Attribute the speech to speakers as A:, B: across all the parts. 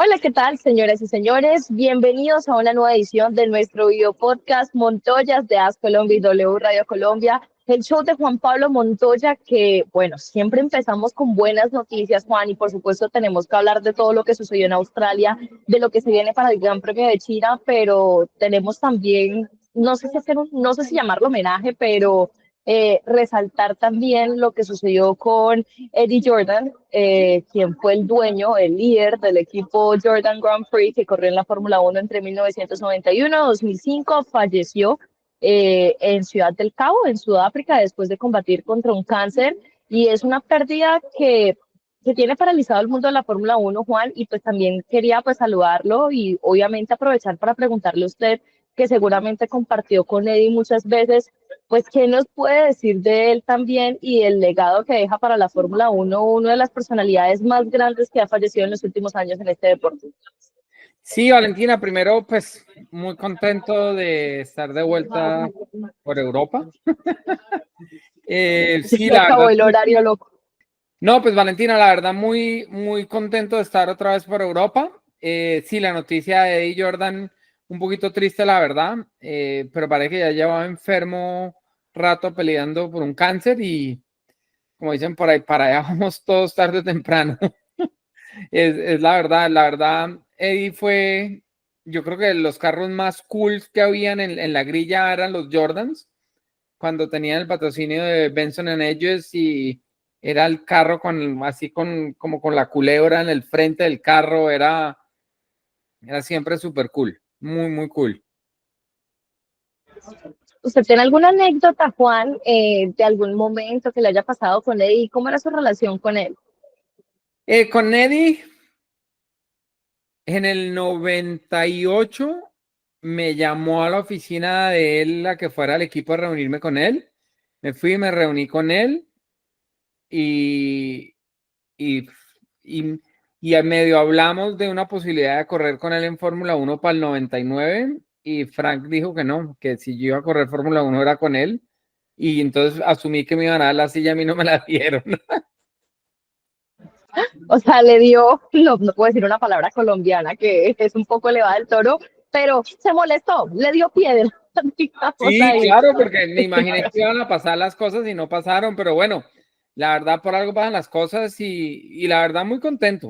A: Hola, ¿qué tal, señoras y señores? Bienvenidos a una nueva edición de nuestro video podcast Montoyas de AS Colombia y W Radio Colombia, el show de Juan Pablo Montoya, que, bueno, siempre empezamos con buenas noticias, Juan, y por supuesto tenemos que hablar de todo lo que sucedió en Australia, de lo que se viene para el Gran Premio de China, pero tenemos también, no sé si llamarlo homenaje, pero resaltar también lo que sucedió con Eddie Jordan, quien fue el dueño, el líder del equipo Jordan Grand Prix que corrió en la Fórmula 1 entre 1991 y 2005, falleció en Ciudad del Cabo, en Sudáfrica, después de combatir contra un cáncer. Y es una pérdida que tiene paralizado el mundo de la Fórmula 1, Juan, y pues también quería pues saludarlo y obviamente aprovechar para preguntarle a usted, que seguramente compartió con Eddie muchas veces, pues, ¿qué nos puede decir de él también y el legado que deja para la Fórmula 1, una de las personalidades más grandes que ha fallecido en los últimos años en este deporte?
B: Sí, Valentina, primero, pues muy contento de estar de vuelta por Europa. Sí,
A: Se
B: la
A: acabó
B: verdad.
A: el horario loco.
B: No, pues Valentina, la verdad, muy contento de estar otra vez por Europa. Sí, la noticia de Eddie Jordan, un poquito triste, la verdad, pero parece que ya llevaba enfermo rato peleando por un cáncer y, como dicen por ahí, para allá vamos todos tarde o temprano. Es la verdad, Eddie fue, yo creo que los carros más cool que habían en la grilla eran los Jordans, cuando tenían el patrocinio de Benson Hedges y era el carro como con la culebra en el frente del carro, era siempre súper cool, muy cool.
A: ¿Usted tiene alguna anécdota, Juan, de algún momento que le haya pasado con él y cómo era su relación con él?
B: Con Eddie, en el 98 me llamó a la oficina de él a que fuera al equipo a reunirme con él. Me fui, me reuní con él y, y, y, y a medio hablamos de una posibilidad de correr con él en Fórmula 1 para el 99 y Frank dijo que no, que si yo iba a correr Fórmula 1 era con él y entonces asumí que me iban a dar la silla, a mí no me la dieron.
A: O sea, le dio, no puedo decir una palabra colombiana que es un poco elevada del toro, pero se molestó, le dio piedra, digamos
B: Sí,
A: ahí.
B: claro, porque me imaginé que iban a pasar las cosas y no pasaron, pero bueno, la verdad por algo pasan las cosas y la verdad muy contento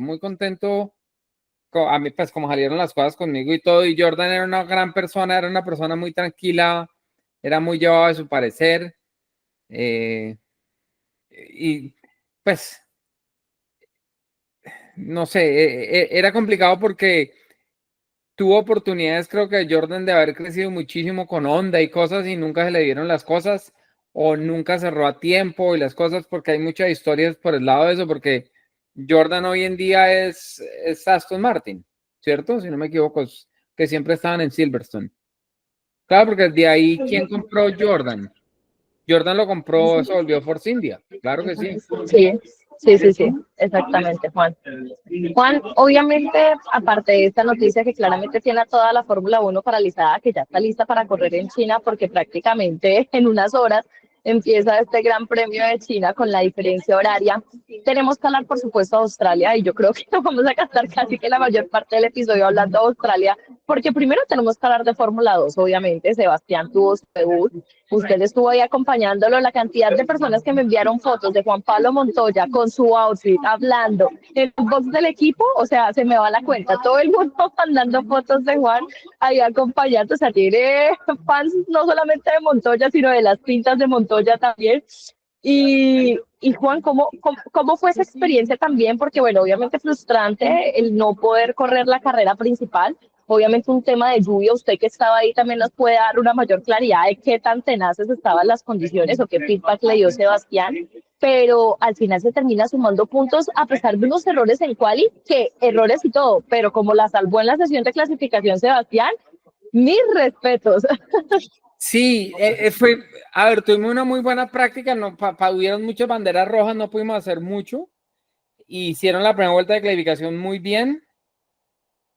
B: a mí pues como salieron las cosas conmigo y todo, y Jordan era una gran persona, era una persona muy tranquila, era muy llevado de su parecer, eh, y pues no sé, era complicado porque tuvo oportunidades, creo que Jordan, de haber crecido muchísimo con Honda y cosas y nunca se le dieron las cosas o nunca cerró a tiempo y las cosas, porque hay muchas historias por el lado de eso, porque Jordan hoy en día es Aston Martin, ¿cierto? Si no me equivoco, que siempre estaban en Silverstone. Claro, porque de ahí, ¿quién compró Jordan? Jordan lo compró, se volvió Force India, claro que sí.
A: Sí, exactamente, Juan. Juan, obviamente, aparte de esta noticia que claramente tiene a toda la Fórmula 1 paralizada, que ya está lista para correr en China, porque prácticamente en unas horas empieza este Gran Premio de China con la diferencia horaria. Tenemos que hablar, por supuesto, de Australia, y yo creo que nos vamos a gastar casi que la mayor parte del episodio hablando de Australia, porque primero tenemos que hablar de Fórmula 2, obviamente. Sebastián tuvo su debut. Usted estuvo ahí acompañándolo, la cantidad de personas que me enviaron fotos de Juan Pablo Montoya con su outfit, hablando en el box del equipo, o sea, se me va la cuenta. Todo el mundo mandando fotos de Juan ahí acompañando, o sea, tiene fans no solamente de Montoya, sino de las pintas de Montoya también. Y Juan, ¿cómo fue esa experiencia también? Porque, bueno, obviamente frustrante el no poder correr la carrera principal. Obviamente un tema de lluvia, usted que estaba ahí también nos puede dar una mayor claridad de qué tan tenaces estaban las condiciones o qué feedback le dio Sebastián, pero al final se termina sumando puntos a pesar de unos errores en quali, que errores y todo, pero como la salvó en la sesión de clasificación Sebastián, mis respetos.
B: Sí, a ver, tuvimos una muy buena práctica, no, hubieron muchas banderas rojas, no pudimos hacer mucho, hicieron la primera vuelta de clasificación muy bien,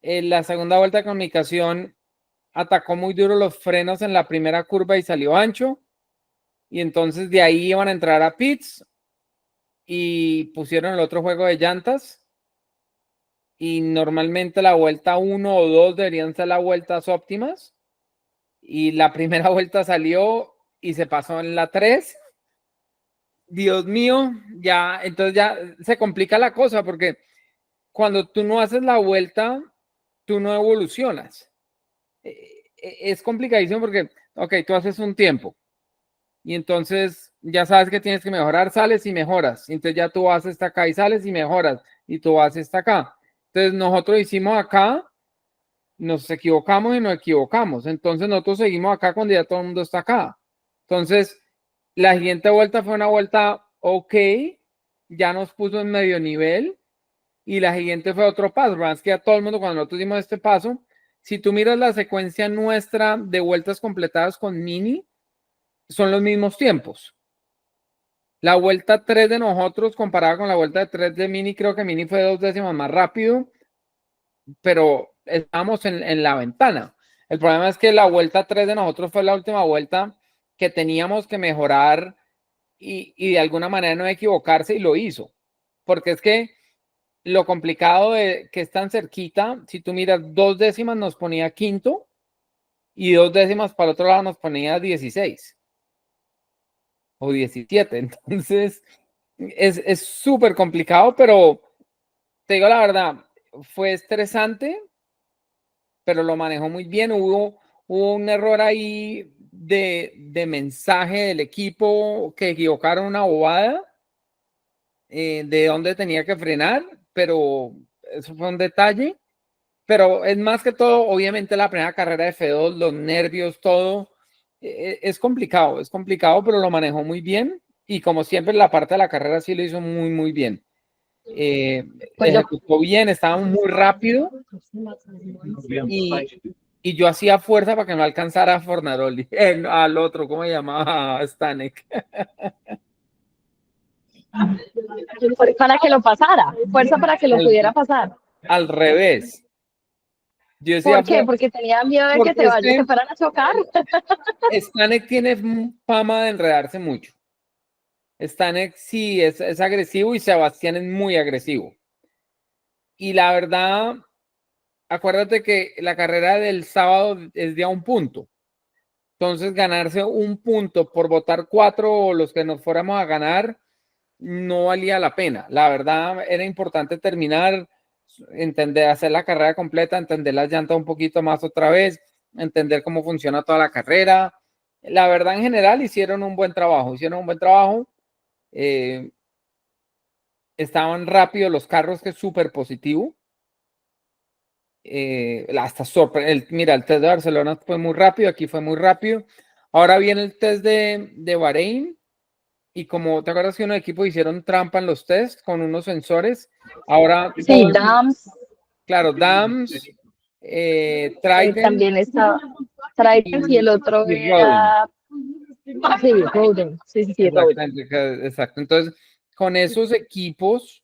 B: en la segunda vuelta de comunicación atacó muy duro los frenos en la primera curva y salió ancho, y entonces de ahí iban a entrar a pits y pusieron el otro juego de llantas, y normalmente la vuelta 1 o 2 deberían ser las vueltas óptimas, y la primera vuelta salió y se pasó en la 3. Dios mío, ya, entonces ya se complica la cosa, porque cuando tú no haces la vuelta, tú no evolucionas. Es complicadísimo porque, ok, tú haces un tiempo y entonces ya sabes que tienes que mejorar, sales y mejoras. Entonces ya tú vas hasta acá y sales y mejoras y tú vas hasta acá. Entonces nosotros hicimos acá, nos equivocamos y nos equivocamos. Entonces nosotros seguimos acá cuando ya todo el mundo está acá. Entonces la siguiente vuelta fue una vuelta ok, ya nos puso en medio nivel, y la siguiente fue otro paso. Es que a todo el mundo, cuando nosotros dimos este paso, si tú miras la secuencia nuestra de vueltas completadas con Mini, son los mismos tiempos. La vuelta 3 de nosotros comparada con la vuelta de 3 de Mini, creo que Mini fue 2 décimas más rápido, pero estamos en la ventana. El problema es que la vuelta 3 de nosotros fue la última vuelta que teníamos que mejorar y de alguna manera no equivocarse, y lo hizo. Porque es que lo complicado de que es tan cerquita, si tú miras 2 décimas nos ponía quinto y 2 décimas para el otro lado nos ponía 16 o 17. Entonces es súper complicado, pero te digo la verdad, fue estresante, pero lo manejó muy bien. Hubo un error ahí de mensaje del equipo, que equivocaron una bobada de dónde tenía que frenar, pero eso fue un detalle. Pero es más que todo, obviamente, la primera carrera de F2, los nervios, todo. Es complicado, pero lo manejó muy bien. Y como siempre, la parte de la carrera sí lo hizo muy, muy bien.
A: Pues yo,
B: Ejecutó bien, estaba muy rápido. Y yo hacía fuerza para que no alcanzara a Fornaroli, al otro, ¿cómo se llamaba? Stanek.
A: para que lo pasara, fuerza para que lo pudiera pasar.
B: Al revés. Yo decía,
A: ¿Por qué? Porque tenía miedo de que
B: porque es
A: se
B: que
A: fueran a chocar.
B: Stanek tiene fama de enredarse mucho. Stanek sí es agresivo, y Sebastián es muy agresivo. Y la verdad, acuérdate que la carrera del sábado es de a un punto. Entonces, ganarse un punto por votar 4 o los que nos fuéramos a ganar no valía la pena. La verdad, era importante terminar, entender, hacer la carrera completa, entender las llantas un poquito más otra vez, entender cómo funciona toda la carrera. La verdad, en general, hicieron un buen trabajo. Estaban rápidos los carros, que es súper positivo. Hasta mira, el test de Barcelona fue muy rápido, aquí fue muy rápido. Ahora viene el test de Bahrein, y como te acuerdas que unos equipos hicieron trampa en los tests con unos sensores, ahora
A: Sí, Dams.
B: Claro, Dams, Trident,
A: también estaba Trident, y el otro
B: Rodin.
A: era... sí, Rodin. Sí, Rodin.
B: Exacto. Entonces, con esos equipos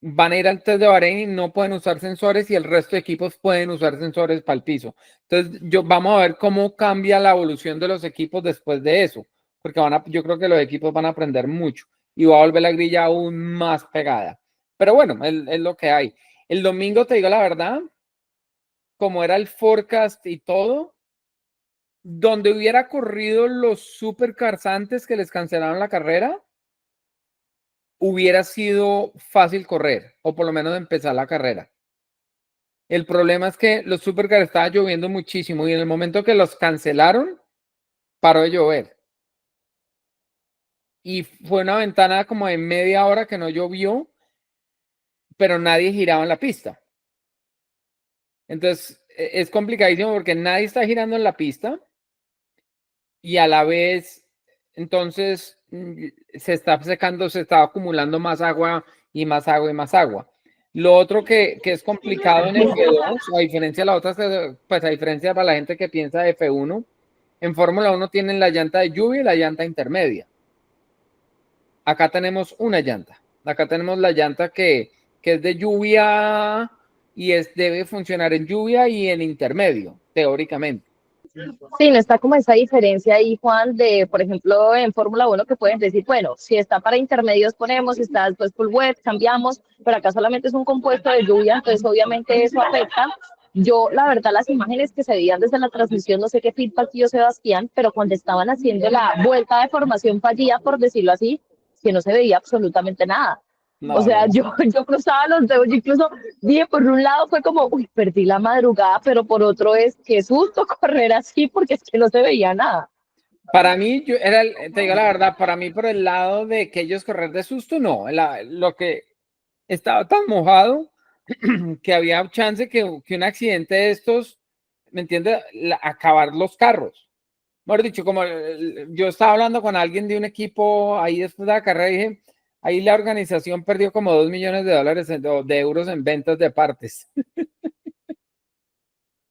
B: van a ir al test de Bahrein y no pueden usar sensores, y el resto de equipos pueden usar sensores para el piso. Entonces, vamos a ver cómo cambia la evolución de los equipos después de eso, porque yo creo que los equipos van a aprender mucho y va a volver la grilla aún más pegada. Pero bueno, es lo que hay. El domingo, te digo la verdad, como era el forecast y todo, donde hubiera corrido los supercars antes que les cancelaron la carrera, hubiera sido fácil correr, o por lo menos empezar la carrera. El problema es que los supercars estaba lloviendo muchísimo, y en el momento que los cancelaron, paró de llover. Y fue una ventana como de media hora que no llovió, pero nadie giraba en la pista. Entonces, es complicadísimo porque nadie está girando en la pista, y a la vez, entonces, se está secando, se está acumulando más agua y más agua y más agua. Lo otro que es complicado en F2, a diferencia de las otras, pues a diferencia para la gente que piensa de F1, en Fórmula 1 tienen la llanta de lluvia y la llanta intermedia. Acá tenemos una llanta. Acá tenemos la llanta que es de lluvia y debe funcionar en lluvia y en intermedio, teóricamente.
A: Sí, no está como esa diferencia ahí, Juan, de, por ejemplo, en Fórmula 1 que pueden decir, bueno, si está para intermedios ponemos, si está después full wet, cambiamos, pero acá solamente es un compuesto de lluvia, entonces obviamente eso afecta. Yo, la verdad, las imágenes que se veían desde la transmisión, no sé qué feedback dio Sebastián, pero cuando estaban haciendo la vuelta de formación fallida, por decirlo así, que no se veía absolutamente nada. O
B: No,
A: sea,
B: no.
A: yo cruzaba los dedos, yo incluso dije, por un lado fue como, uy, perdí la madrugada, pero por otro es, qué susto correr así porque es que no se veía nada.
B: Para mí, yo era, te digo la verdad, para mí por el lado de que ellos correr de susto, no. Lo que estaba tan mojado que había chance que un accidente de estos, ¿me entiendes? Acabar los carros. Mejor dicho, como yo estaba hablando con alguien de un equipo ahí después de la carrera, dije, ahí la organización perdió como $2 millones de euros en ventas de partes.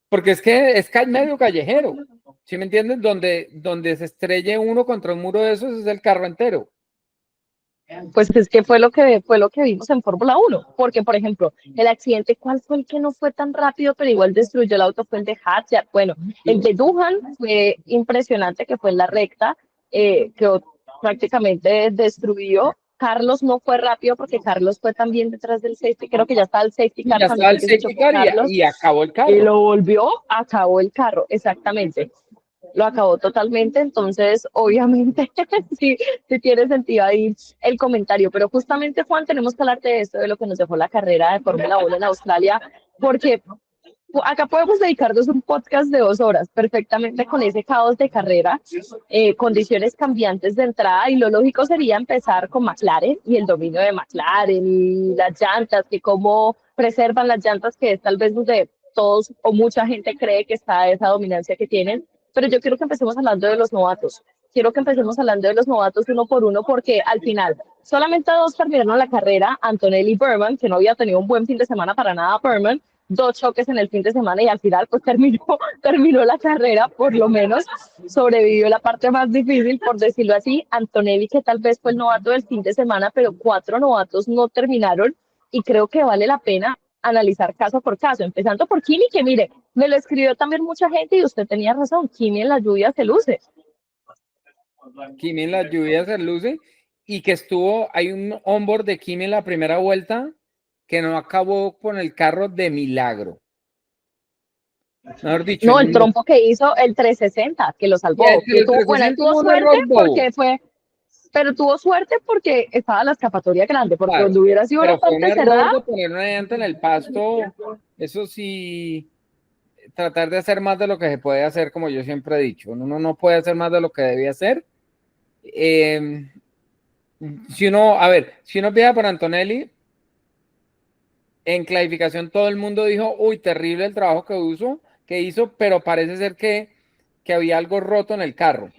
B: Porque es que hay medio callejero, ¿sí me entienden? Donde se estrelle uno contra un muro de esos es el carro entero.
A: Pues es que fue lo que vimos en Fórmula 1, porque por ejemplo, el accidente, ¿cuál fue el que no fue tan rápido, pero igual destruyó el auto? Fue el de Hadjar. Bueno, el de Duhan fue impresionante, que fue en la recta, que prácticamente destruyó. Carlos no fue rápido porque Carlos fue también detrás del safety, creo que ya estaba el safety
B: Y
A: car
B: ya
A: cuando
B: estaba
A: fue
B: el
A: que se
B: safety
A: chocó
B: car
A: Carlos
B: y acabó el
A: y
B: carro.
A: lo volvió, acabó el carro, exactamente. Lo acabó totalmente, entonces obviamente sí, sí tiene sentido ahí el comentario, pero justamente Juan, tenemos que hablar de esto, de lo que nos dejó la carrera de Fórmula 1 en Australia, porque acá podemos dedicarnos un podcast de 2 horas perfectamente con ese caos de carrera, condiciones cambiantes de entrada, y lo lógico sería empezar con McLaren y el dominio de McLaren y las llantas, que cómo preservan las llantas, que es tal vez donde todos o mucha gente cree que está esa dominancia que tienen. Pero yo quiero que empecemos hablando de los novatos. Quiero que empecemos hablando de los novatos uno por uno, porque al final solamente 2 terminaron la carrera, Antonelli y Berman, que no había tenido un buen fin de semana para nada Berman, 2 choques en el fin de semana y al final pues terminó la carrera, por lo menos sobrevivió la parte más difícil, por decirlo así. Antonelli, que tal vez fue el novato del fin de semana, pero 4 novatos no terminaron, y creo que vale la pena analizar caso por caso, empezando por Kimi, que mire, me lo escribió también mucha gente y usted tenía razón, Kimi en la lluvia se luce.
B: Kimi en la lluvia se luce y que hay un onboard de Kimi en la primera vuelta que no acabó con el carro de milagro. Mejor dicho,
A: No, el trompo que hizo el 360, que lo
B: y el
A: salvó, que tuvo, bueno,
B: 360
A: tuvo
B: fue un
A: suerte
B: error bobo,
A: porque fue, pero tuvo suerte porque estaba la escapatoria grande, porque
B: claro,
A: donde hubiera sido una
B: pero fue un
A: parte
B: error
A: cerrada.
B: de poner una llanta en el pasto. Eso sí, tratar de hacer más de lo que se puede hacer, como yo siempre he dicho. Uno no puede hacer más de lo que debe hacer. Si uno viaja por Antonelli, en clasificación todo el mundo dijo, uy, terrible el trabajo que hizo, pero parece ser que había algo roto en el carro.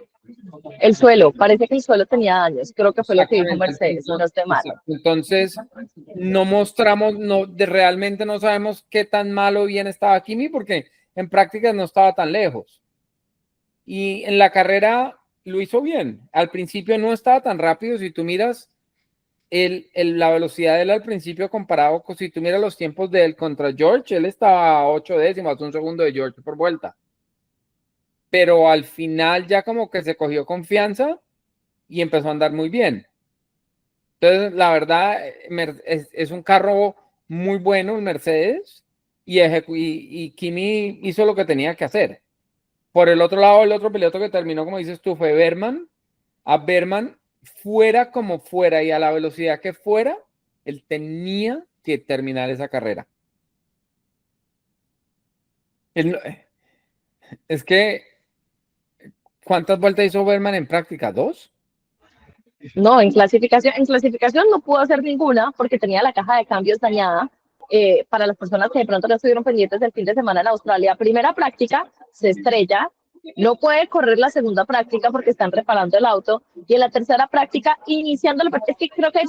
A: El suelo, parece que el suelo tenía daños, creo que fue lo que dijo
B: Exactamente.
A: Mercedes, no estoy mal.
B: Exacto. Entonces, no mostramos, realmente no sabemos qué tan malo o bien estaba Kimi, porque en prácticas no estaba tan lejos. Y en la carrera lo hizo bien. Al principio no estaba tan rápido. Si tú miras la velocidad de él al principio comparado con, si tú miras los tiempos de él contra George, él estaba a 8 décimas, un segundo de George por vuelta. Pero al final ya como que se cogió confianza y empezó a andar muy bien. Entonces, la verdad, es un carro muy bueno, el Mercedes, y Kimi hizo lo que tenía que hacer. Por el otro lado, el otro piloto que terminó, como dices tú, fue Berman. A Berman, fuera como fuera y a la velocidad que fuera, él tenía que terminar esa carrera. Es que, ¿cuántas vueltas hizo Berman en práctica? ¿2?
A: No, en clasificación no pudo hacer ninguna porque tenía la caja de cambios dañada. Para las personas que de pronto no estuvieron pendientes del fin de semana en Australia, primera práctica se estrella, no puede correr la segunda práctica porque están reparando el auto, y en la tercera práctica, iniciando la práctica, es que creo que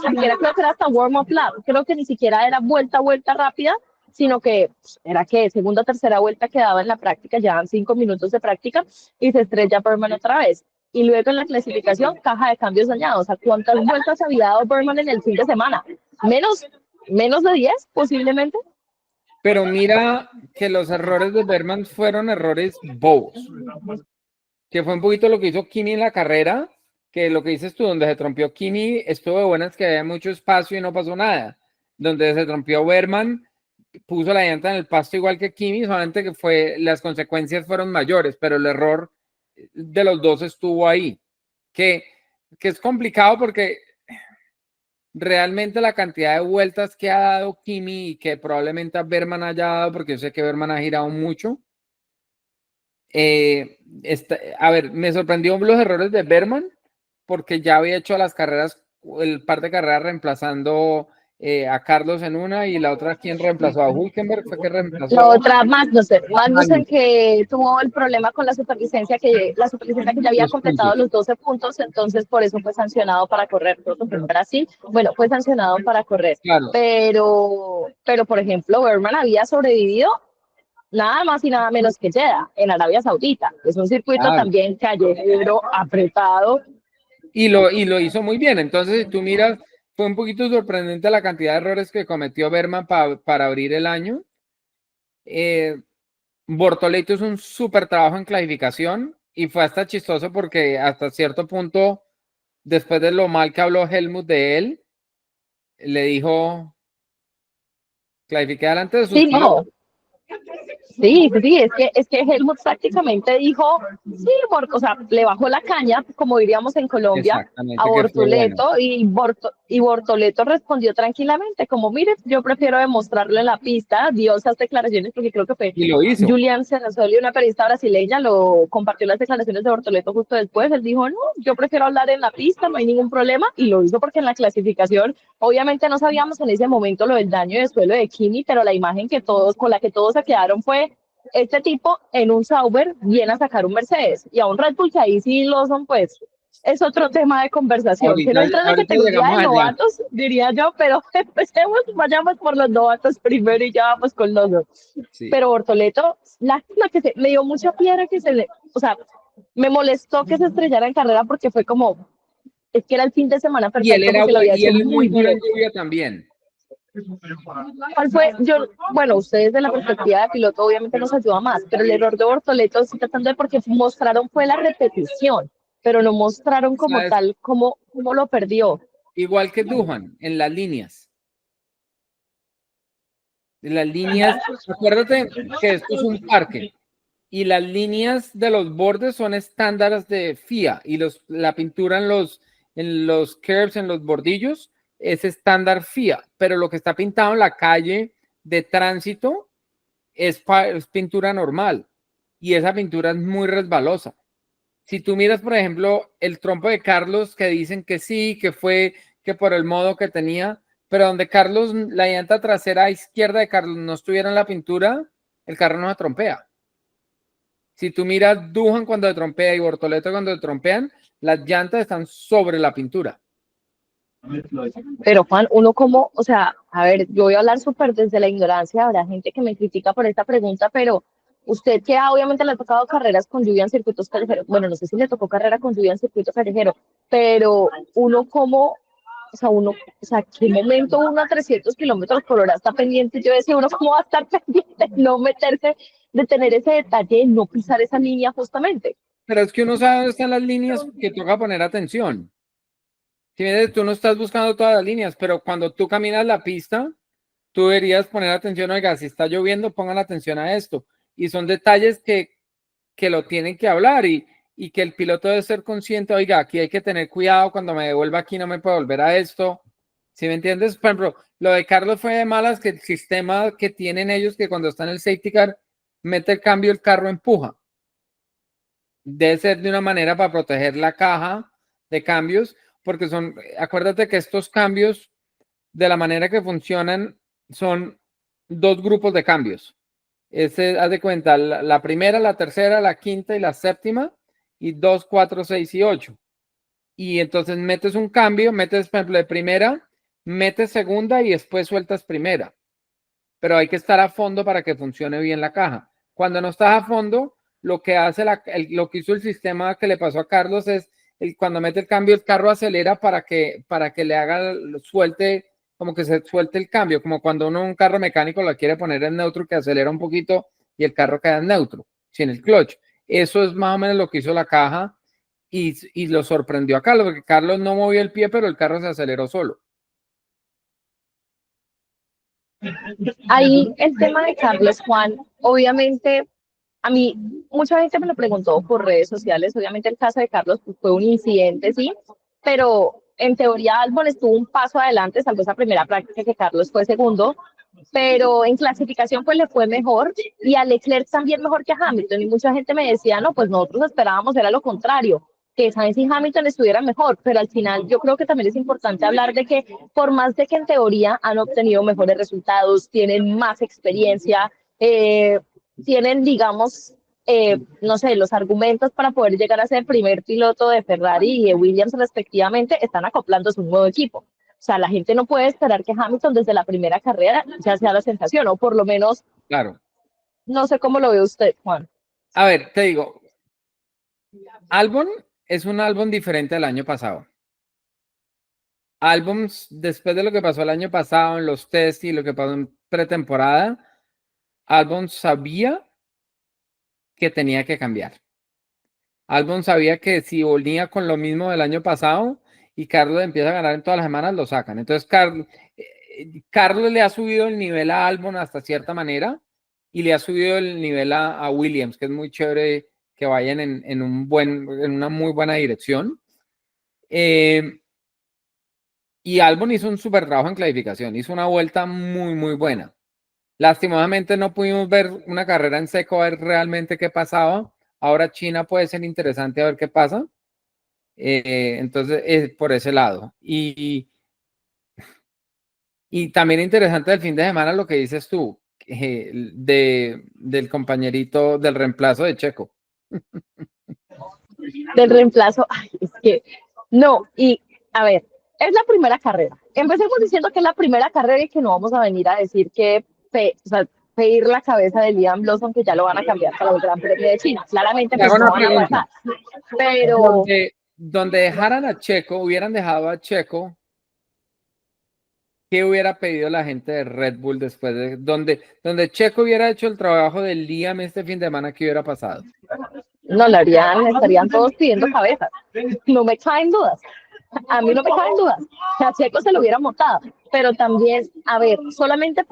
A: era hasta warm-up lap, creo que ni siquiera era vuelta rápida, sino que era que segunda o tercera vuelta quedaba en la práctica, llevan 5 minutos de práctica y se estrella Berman otra vez. Y luego en la clasificación, caja de cambios dañados. ¿A cuántas vueltas había dado Berman en el fin de semana? Menos de 10, posiblemente.
B: Pero mira que los errores de Berman fueron errores bobos, que fue un poquito lo que hizo Kimi en la carrera, que lo que dices tú, donde se trompió Kimi, estuvo de buenas que había mucho espacio y no pasó nada. Donde se trompió Berman, puso la llanta en el pasto igual que Kimi, solamente que las consecuencias fueron mayores, pero el error de los dos estuvo ahí. Que es complicado porque realmente la cantidad de vueltas que ha dado Kimi y que probablemente a Berman haya dado, porque yo sé que Berman ha girado mucho. A ver, me sorprendió los errores de Berman porque ya había hecho las carreras, el par de carreras reemplazando a Carlos en una y la otra, ¿quién reemplazó? ¿A Hülkenberg? ¿Fue que reemplazó?
A: La otra, Magnussen que tuvo el problema con la superlicencia que ya había completado los 12 puntos, entonces por eso fue sancionado para correr. En Brasil, bueno, fue sancionado para correr.
B: Claro.
A: Pero por ejemplo, Berman había sobrevivido nada más y nada menos que Jeddah, en Arabia Saudita. Es un circuito también callejero, apretado.
B: Y lo hizo muy bien. Entonces, si tú miras, fue un poquito sorprendente la cantidad de errores que cometió Berman para abrir el año. Bortoleto es un súper trabajo en clasificación y fue hasta chistoso porque hasta cierto punto, después de lo mal que habló Helmut de él, le dijo, clasifiqué delante de sus pilotos.
A: Sí, es que Helmut prácticamente dijo, sí, o sea, le bajó la caña, como diríamos en Colombia, a Bortoleto, bueno. y Bortoleto respondió tranquilamente, como, mire, yo prefiero demostrarlo en la pista, dio esas declaraciones, porque creo que fue Julian Serrazoli, una periodista brasileña, lo compartió las declaraciones de Bortoleto justo después, él dijo, no, yo prefiero hablar en la pista, no hay ningún problema, y lo hizo porque en la clasificación, obviamente no sabíamos en ese momento lo del daño de suelo de Kimi, pero la imagen con la que todos se quedaron fue este tipo en un Sauber viene a sacar un Mercedes y a un Red Bull que ahí sí Lawson pues es otro tema de conversación.
B: Ahorita,
A: que no entra en la categoría de novatos, diría yo, pero empecemos, vayamos por los novatos primero y ya vamos con los dos. Sí. Pero Bortoleto, lástima que me dio mucha piedra que o sea, me molestó que se estrellara en carrera porque fue como, es que era el fin de semana perfecto.
B: Y él era muy bueno en lluvia también.
A: ¿Cuál fue? Bueno, ustedes de la perspectiva de piloto obviamente nos ayuda más, pero el error de Bortoleto, estoy tratando de porque mostraron fue la repetición, pero no mostraron como tal cómo lo perdió.
B: Igual que Duhan, en las líneas. En las líneas, acuérdate que esto es un parque y las líneas de los bordes son estándares de FIA y la pintura en los curves, en los bordillos, es estándar FIA, pero lo que está pintado en la calle de tránsito es pintura normal y esa pintura es muy resbalosa. Si tú miras, por ejemplo, el trompo de Carlos, que dicen que sí, que fue que por el modo que tenía, pero donde Carlos, la llanta trasera izquierda de Carlos no estuviera en la pintura, el carro no se trompea. Si tú miras Duhan cuando se trompea y Bortoleto cuando se trompean, las llantas están sobre la pintura.
A: Pero Juan, uno como, o sea, a ver, yo voy a hablar súper desde la ignorancia, habrá gente que me critica por esta pregunta, pero usted que obviamente le ha tocado carreras con lluvia en circuitos callejeros, bueno, no sé si le tocó carrera con lluvia en circuito callejero, pero uno como, o sea, ¿qué momento uno a 300 kilómetros por hora está pendiente? Yo decía, uno cómo va a estar pendiente, no meterse, de tener ese detalle, no pisar esa línea justamente.
B: Pero es que uno sabe dónde están las líneas que toca poner atención. Si ves, tú no estás buscando todas las líneas, pero cuando tú caminas la pista, tú deberías poner atención, oiga, si está lloviendo, pongan atención a esto. Y son detalles que lo tienen que hablar y que el piloto debe ser consciente, oiga, aquí hay que tener cuidado, cuando me devuelva aquí no me puedo volver a esto. ¿Sí me entiendes? Por ejemplo, lo de Carlos fue de malas, que el sistema que tienen ellos, que cuando está en el safety car, mete el cambio, el carro empuja. Debe ser de una manera para proteger la caja de cambios, porque acuérdate que estos cambios, de la manera que funcionan, son dos grupos de cambios. Haz de cuenta, la primera, la tercera, la quinta y la séptima, y 2, 4, 6 y 8. Y entonces metes un cambio, metes, por ejemplo, de primera, metes segunda y después sueltas primera. Pero hay que estar a fondo para que funcione bien la caja. Cuando no estás a fondo, lo que hace lo que hizo el sistema que le pasó a Carlos es cuando mete el cambio, el carro acelera para que le haga suelte como que se suelte el cambio, como cuando uno un carro mecánico lo quiere poner en neutro, que acelera un poquito y el carro queda en neutro, sin el clutch. Eso es más o menos lo que hizo la caja y lo sorprendió a Carlos, porque Carlos no movió el pie, pero el carro se aceleró solo.
A: Ahí el tema de Carlos, Juan, obviamente, a mí mucha gente me lo preguntó por redes sociales, obviamente el caso de Carlos pues, fue un incidente, sí, pero en teoría Albon estuvo un paso adelante, salvo esa primera práctica que Carlos fue segundo, pero en clasificación pues le fue mejor y a Leclerc también mejor que a Hamilton y mucha gente me decía, no, pues nosotros esperábamos era lo contrario, que Sainz y Hamilton estuvieran mejor, pero al final yo creo que también es importante hablar de que por más de que en teoría han obtenido mejores resultados, tienen más experiencia, tienen, digamos, no sé, los argumentos para poder llegar a ser primer piloto de Ferrari y de Williams respectivamente, están acoplándose a un nuevo equipo. O sea, la gente no puede esperar que Hamilton desde la primera carrera ya sea la sensación, o por lo menos,
B: claro.
A: No sé cómo lo ve usted, Juan.
B: A ver, te digo, Albon es un Albon diferente al año pasado. Albon, después de lo que pasó el año pasado en los test y lo que pasó en pretemporada, Albon sabía que tenía que cambiar. Albon sabía que si volvía con lo mismo del año pasado y Carlos empieza a ganar en todas las semanas, lo sacan. Entonces, Carlos le ha subido el nivel a Albon hasta cierta manera y le ha subido el nivel a Williams, que es muy chévere que vayan en una muy buena dirección. Y Albon hizo un súper trabajo en clasificación, hizo una vuelta muy, muy buena. Lastimosamente no pudimos ver una carrera en seco, a ver realmente qué pasaba. Ahora China puede ser interesante a ver qué pasa. Entonces, por ese lado. Y también interesante del fin de semana lo que dices tú, del compañerito, del reemplazo de Checo.
A: Del reemplazo, ay, es que no, y a ver, es la primera carrera. Empecemos diciendo que es la primera carrera y que no vamos a venir a decir que, o sea, pedir la cabeza de Liam Lawson, que ya lo van a cambiar para el Gran Premio de China. Claramente, pues no van a pasar. Pero.
B: Donde dejaran a Checo, hubieran dejado a Checo, ¿qué hubiera pedido la gente de Red Bull después de donde Checo hubiera hecho el trabajo de Liam este fin de semana? ¿Qué hubiera pasado?
A: No, lo harían, estarían todos pidiendo cabezas. No me caen dudas. A mí no me caen dudas. A Checo se lo hubiera montado. Pero también, a ver, solamente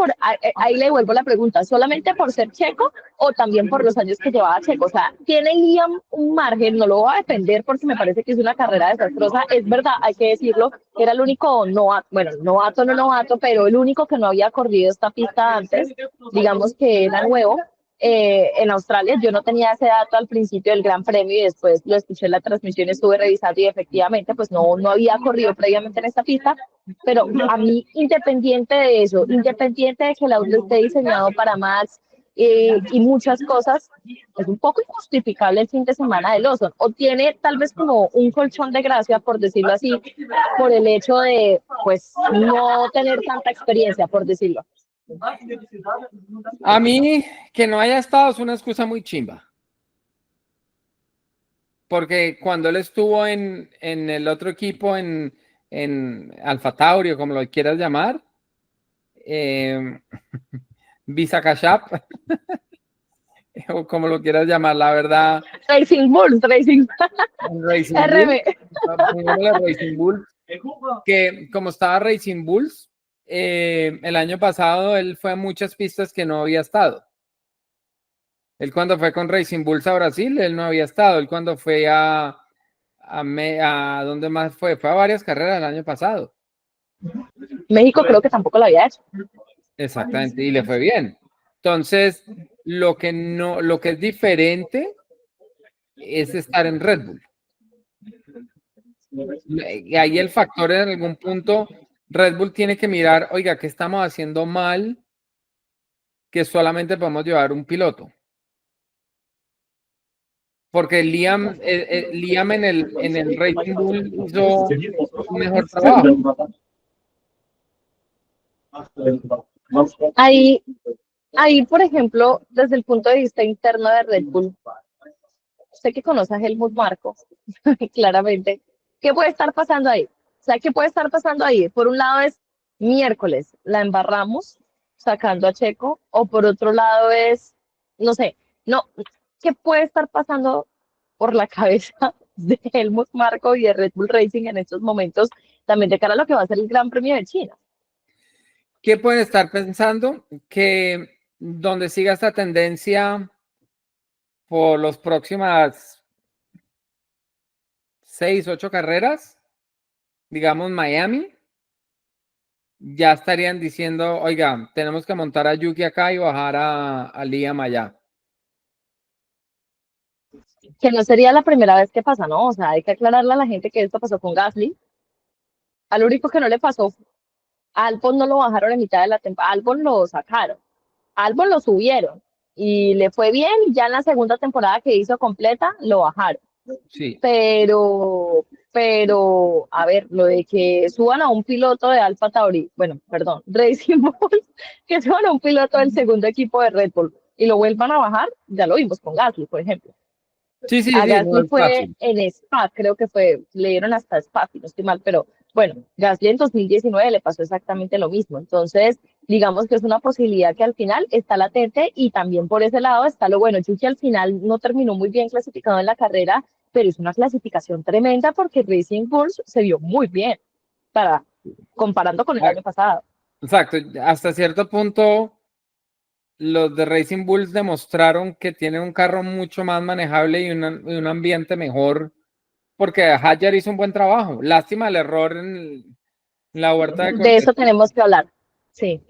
A: ahí le devuelvo la pregunta, ¿solamente por ser Checo o también por los años que llevaba Checo? O sea, tiene Liam un margen, no lo voy a defender porque me parece que es una carrera desastrosa. Es verdad, hay que decirlo, era el único novato, bueno, novato, pero el único que no había corrido esta pista antes, digamos que era nuevo. En Australia, yo no tenía ese dato al principio del Gran Premio y después lo escuché en la transmisión, estuve revisando y efectivamente pues no había corrido previamente en esta pista, pero a mí, independiente de eso, independiente de que el auto esté diseñado para Max y muchas cosas, es un poco injustificable el fin de semana de Lawson, o tiene tal vez como un colchón de gracia, por decirlo así, por el hecho de pues no tener tanta experiencia, por decirlo.
B: A mí, que no haya estado es una excusa muy chimba. Porque cuando él estuvo en el otro equipo, en Alfa Tauri, o como lo quieras llamar, Visa Cash App, o como lo quieras llamar, la verdad.
A: Racing Bulls.
B: Racing
A: Bulls,
B: que como estaba Racing Bulls, el año pasado él fue a muchas pistas que no había estado. Él cuando fue con Racing Bulls a Brasil, él no había estado. Él cuando fue a ¿dónde más fue? Fue a varias carreras el año pasado.
A: México creo que tampoco lo había hecho.
B: Exactamente, y le fue bien. Entonces, lo que es diferente es estar en Red Bull. Y ahí el factor en algún punto, Red Bull tiene que mirar, oiga, ¿qué estamos haciendo mal? Que solamente podemos llevar un piloto. Porque Liam en el Racing Bull hizo un mejor trabajo.
A: Ahí, por ejemplo, desde el punto de vista interno de Red Bull, usted que conoce a Helmut Marko, claramente, ¿qué puede estar pasando ahí? O sea, ¿qué puede estar pasando ahí? Por un lado es, miércoles la embarramos sacando a Checo, o por otro lado es, no sé, no, ¿qué puede estar pasando por la cabeza de Helmut Marko y de Red Bull Racing en estos momentos, también de cara a lo que va a ser el Gran Premio de China?
B: ¿Qué pueden estar pensando? Que donde siga esta tendencia por las próximas 6, 8 carreras, digamos Miami, ya estarían diciendo, oiga, tenemos que montar a Yuki acá y bajar a Liam allá.
A: Que no sería la primera vez que pasa, ¿no? O sea, hay que aclararle a la gente que esto pasó con Gasly. Al único que no le pasó, a Albon no lo bajaron en mitad de la temporada, Albon lo sacaron, Albon lo subieron y le fue bien, y ya en la segunda temporada que hizo completa lo bajaron.
B: Sí.
A: Pero, a ver, lo de que suban a un piloto de Alfa Tauri, bueno, perdón, Racing Bull, que suban a un piloto del segundo equipo de Red Bull y lo vuelvan a bajar, ya lo vimos con Gasly, por ejemplo.
B: Sí, sí,
A: A
B: sí, no
A: Gasly
B: es
A: fue
B: fácil.
A: en Spa, creo que fue, le dieron hasta Spa, si no estoy mal, pero bueno, Gasly en 2019 le pasó exactamente lo mismo. Entonces, digamos que es una posibilidad que al final está latente, y también por ese lado está lo bueno. Yuki al final no terminó muy bien clasificado en la carrera, pero es una clasificación tremenda porque Racing Bulls se vio muy bien para comparando con el año pasado.
B: Exacto, hasta cierto punto los de Racing Bulls demostraron que tienen un carro mucho más manejable y un ambiente mejor, porque Hadjar hizo un buen trabajo. Lástima el error en la huerta de
A: De eso
B: contención.
A: tenemos que hablar. Sí.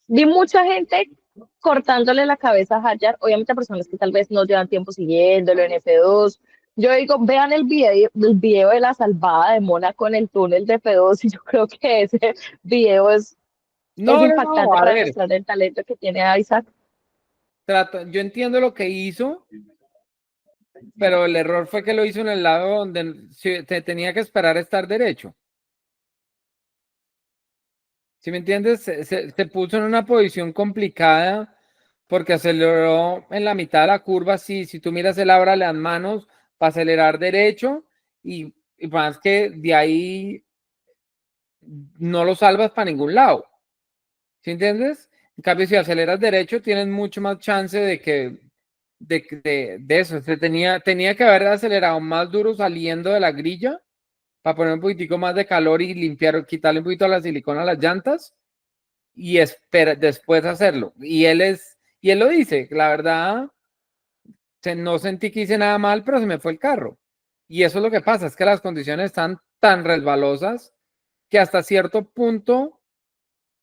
A: Vi mucha gente cortándole la cabeza a Hadjar, obviamente personas que tal vez no llevan tiempo siguiéndolo en F2. Yo digo, vean el video de la salvada de Mónaco en el túnel de F2, y yo creo que ese video es
B: No, no, no,
A: impactante
B: a
A: para
B: ver,
A: demostrar el talento que tiene Isaac.
B: yo entiendo lo que hizo, pero el error fue que lo hizo en el lado donde se tenía que esperar a estar derecho. ¿Sí me entiendes? Se puso en una posición complicada porque aceleró en la mitad de la curva. Sí, si tú miras, él abre las manos para acelerar derecho y más que de ahí no lo salvas para ningún lado. ¿Sí entiendes? En cambio, si aceleras derecho, tienes mucho más chance de que de eso. Tenía que haber acelerado más duro saliendo de la grilla para poner un poquitico más de calor y limpiar, quitarle un poquito la silicona a las llantas y espera después hacerlo. Y él lo dice, la verdad, no sentí que hice nada mal, pero se me fue el carro. Y eso es lo que pasa, es que las condiciones están tan resbalosas que hasta cierto punto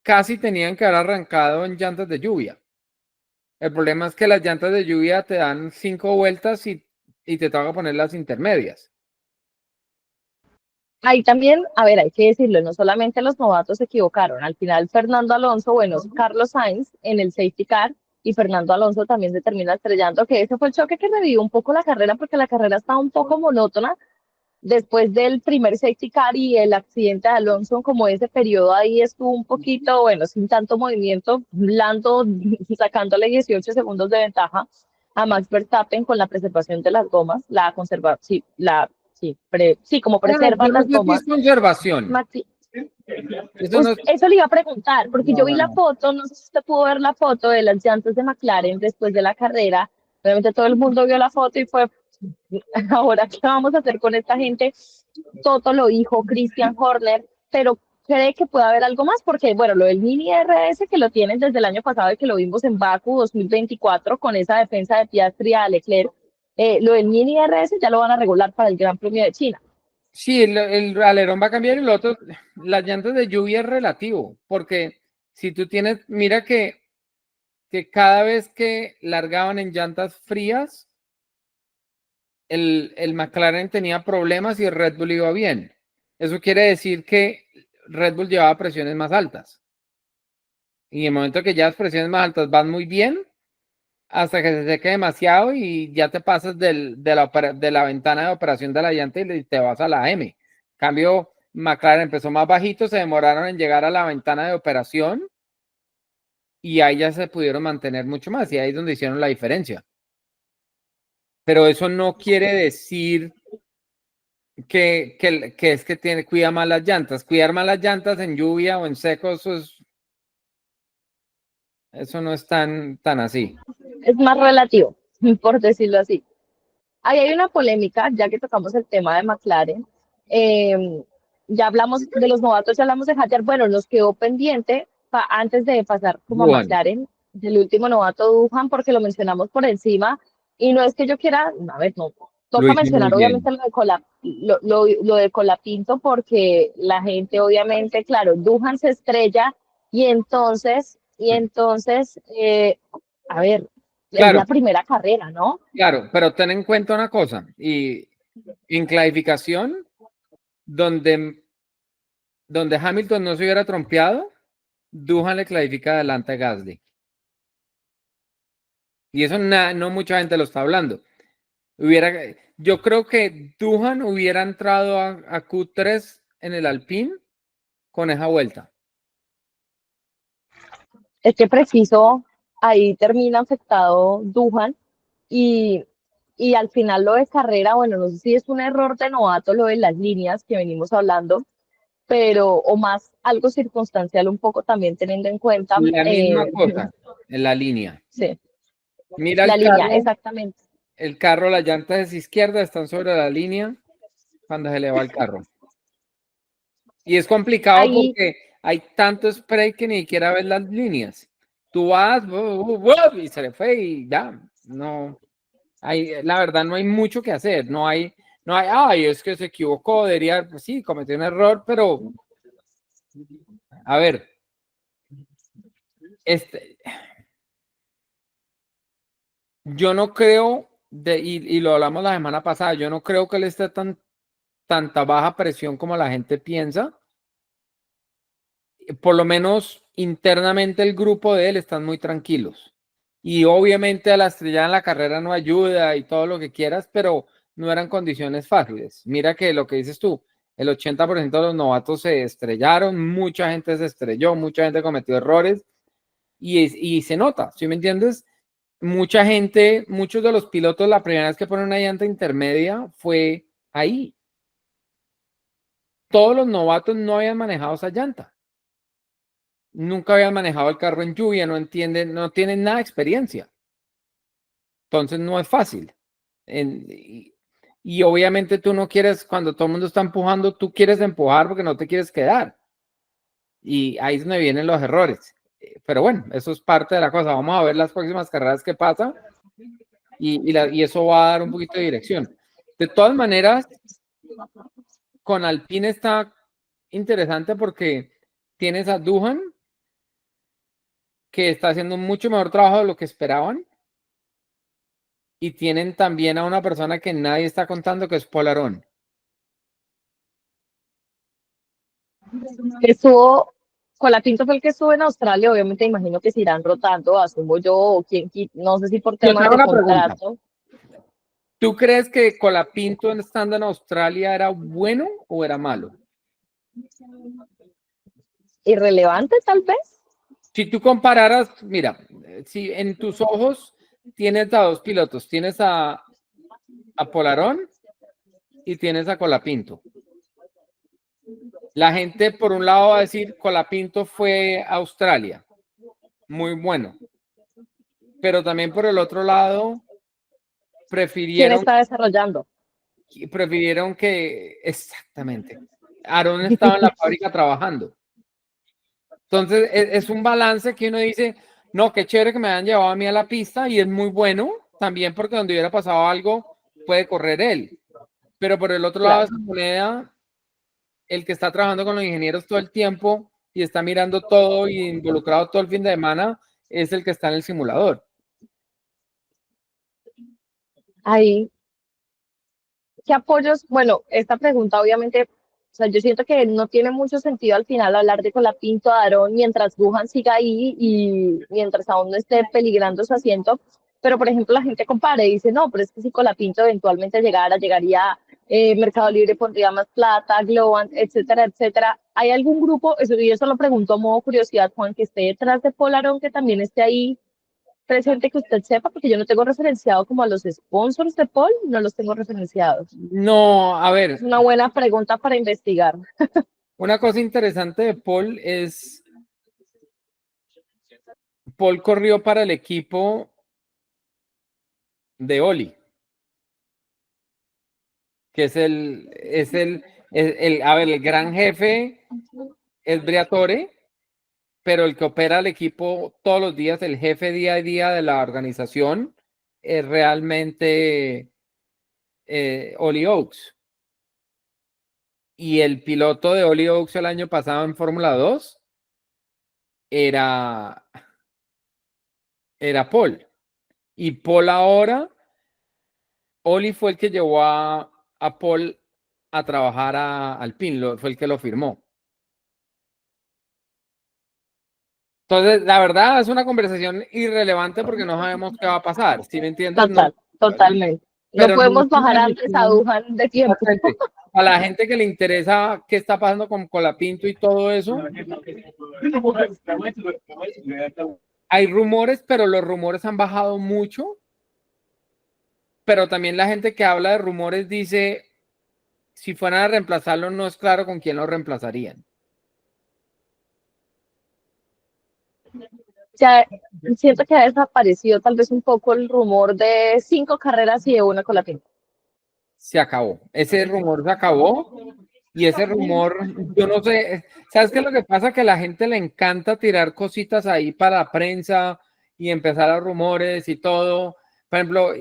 B: casi tenían que haber arrancado en llantas de lluvia. El problema es que las llantas de lluvia te dan 5 vueltas y te toca poner las intermedias.
A: Ahí también, a ver, hay que decirlo, no solamente los novatos se equivocaron. Al final, Fernando Alonso, bueno, Carlos Sainz en el safety car, y Fernando Alonso también se termina estrellando, que ese fue el choque que revivió un poco la carrera, porque la carrera estaba un poco monótona después del primer safety car y el accidente de Alonso. Como ese periodo ahí estuvo un poquito, bueno, sin tanto movimiento, blando, sacándole 18 segundos de ventaja a Max Verstappen con la preservación de las gomas, la conserva, sí, sí, como
B: No, no,
A: preservan
B: pero
A: las
B: eso sí es
A: gomas.
B: conservación.
A: Maxi,
B: Eso no es.
A: eso le iba a preguntar, porque yo
B: No,
A: vi
B: no,
A: la
B: no.
A: foto, no sé si usted pudo ver la foto de las llantas de McLaren después de la carrera. Obviamente todo el mundo vio la foto y fue, ahora, ¿qué vamos a hacer con esta gente? Toto lo dijo, Christian Horner, pero cree que puede haber algo más, porque bueno, lo del mini RS que lo tienen desde el año pasado y que lo vimos en Baku 2024 con esa defensa de Piastri a Leclerc, lo del mini RS ya lo van a regular para el Gran Premio de China.
B: Sí, el alerón va a cambiar y lo otro, las llantas de lluvia es relativo, porque si tú tienes, mira que cada vez que largaban en llantas frías, el McLaren tenía problemas y el Red Bull iba bien. Eso quiere decir que Red Bull llevaba presiones más altas. Y en el momento que ya las presiones más altas van muy bien, hasta que se seque demasiado y ya te pasas de la ventana de operación de la llanta y te vas a la M. En cambio, McLaren empezó más bajito, se demoraron en llegar a la ventana de operación y ahí ya se pudieron mantener mucho más y ahí es donde hicieron la diferencia. Pero eso no quiere decir que es que cuida más las llantas. Cuidar más las llantas en lluvia o en seco, eso no es tan así.
A: Es más relativo, por decirlo así. Ahí hay una polémica, ya que tocamos el tema de McLaren. Eh, ya hablamos de los novatos, ya hablamos de Hadjar. Bueno, nos quedó pendiente antes de pasar como a
B: Bueno,
A: McLaren, del último novato Duhan, porque lo mencionamos por encima. Y no es que yo quiera, a ver, no,
B: lo
A: toca
B: hice muy
A: mencionar
B: bien.
A: obviamente lo de Colapinto, porque la gente obviamente, claro, Duhan se estrella y entonces, a ver, es
B: Claro,
A: la primera carrera, ¿no?
B: claro, pero ten en cuenta una cosa, y en clasificación, donde, donde Hamilton no se hubiera trompeado, Duhan le clasifica adelante a Gasly. Y eso no mucha gente lo está hablando. Yo creo que Duhan hubiera entrado a Q3 en el Alpine con esa vuelta.
A: Es que preciso, ahí termina afectado Duhan y, y al final lo de carrera, bueno, no sé si es un error de novato lo de las líneas que venimos hablando, pero o más algo circunstancial un poco también teniendo en cuenta,
B: La misma cosa en la línea.
A: sí,
B: Mira
A: la línea, exactamente.
B: el carro, las llantas izquierdas están sobre la línea cuando se le va el carro. Y es complicado
A: Ahí,
B: porque hay tanto spray que ni siquiera ves las líneas. Tú vas y se le fue y ya, no. La verdad no hay mucho que hacer, ay, es que se equivocó, pues sí, cometió un error, pero a ver, este, yo no creo, y lo hablamos la semana pasada, yo no creo que él esté tanta baja presión como la gente piensa. Por lo menos internamente el grupo de él están muy tranquilos. Y obviamente a la estrella en la carrera no ayuda y todo lo que quieras, pero no eran condiciones fáciles. Mira que lo que dices tú, el 80% de los novatos se estrellaron, mucha gente se estrelló, mucha gente cometió errores y se nota, ¿sí me entiendes? Mucha gente, muchos de los pilotos, la primera vez que ponen una llanta intermedia fue ahí. Todos los novatos no habían manejado esa llanta. Nunca habían manejado el carro en lluvia, no entienden, no tienen nada de experiencia. Entonces no es fácil. Y obviamente tú no quieres, cuando todo el mundo está empujando, tú quieres empujar porque no te quieres quedar. Y ahí es donde vienen los errores. Pero bueno, eso es parte de la cosa. Vamos a ver las próximas carreras que pasa y eso va a dar un poquito de dirección. De todas maneras, con Alpine está interesante porque tienes a Duhan, que está haciendo un mucho mejor trabajo de lo que esperaban. Y tienen también a una persona que nadie está contando, que es Polarón.
A: que estuvo, Colapinto fue el que estuvo en Australia, obviamente imagino que se irán rotando, asumo yo, o no sé si por
B: Yo te
A: temas
B: hago
A: de
B: una pregunta.
A: contrato.
B: ¿Tú crees que Colapinto estando en Australia era bueno o era malo?
A: Irrelevante tal vez.
B: Si tú compararas, mira, si en tus ojos tienes a dos pilotos, tienes a Polarón y tienes a Colapinto. La gente por un lado va a decir Colapinto fue a Australia, muy bueno. Pero también por el otro lado
A: ¿Quién
B: prefirieron
A: está desarrollando?
B: exactamente. Aaron estaba en la fábrica trabajando. Entonces, es un balance que uno dice, no, qué chévere que me hayan llevado a mí a la pista y es muy bueno también porque donde hubiera pasado algo puede correr él. Pero por el otro lado de
A: Claro.
B: esa moneda, el que está trabajando con los ingenieros todo el tiempo y está mirando todo y involucrado todo el fin de semana es el que está en el simulador.
A: Ahí, ¿qué apoyos? Bueno, esta pregunta obviamente, o sea, yo siento que no tiene mucho sentido al final hablar de Colapinto, Aarón, mientras Dujan siga ahí y mientras aún no esté peligrando su asiento. Pero, por ejemplo, la gente compara y dice, no, pero es que si Colapinto eventualmente llegaría Mercado Libre, pondría más plata, Globant, etcétera, etcétera. ¿Hay algún grupo, eso, y eso lo pregunto a modo curiosidad, Juan, que esté detrás de Polarón, que también esté ahí presente que usted sepa, porque yo no tengo referenciado como a los sponsors de Paul, no los tengo referenciados.
B: No, a ver,
A: Es una buena pregunta para investigar.
B: una cosa interesante de Paul es, Paul corrió para el equipo de Oli, que a ver, el gran jefe es Briatore, pero el que opera el equipo todos los días, el jefe día a día de la organización, es realmente Oli Oaks. Y el piloto de Oli Oaks el año pasado en Fórmula 2 era Paul. Y Paul ahora, Oli fue el que llevó a Paul a trabajar a Alpine, fue el que lo firmó. Entonces, la verdad es una conversación irrelevante porque no sabemos qué va a pasar. ¿Sí me entiendes?
A: Total,
B: No,
A: totalmente. No
B: pero no
A: podemos
B: es una
A: bajar antes a
B: decisión.
A: Dujan de tiempo.
B: A la gente que le interesa qué está pasando con Colapinto y todo eso, hay rumores, pero los rumores han bajado mucho. Pero también la gente que habla de rumores dice, si fueran a reemplazarlo, no es claro con quién lo reemplazarían.
A: Ya siento que ha desaparecido tal vez un poco el rumor de 5 carreras y de una con la pinta.
B: Se acabó. Ese rumor se acabó. Y ese rumor, yo no sé, ¿sabes qué es lo que pasa? Que a la gente le encanta tirar cositas ahí para la prensa y empezar a rumores y todo. Por ejemplo,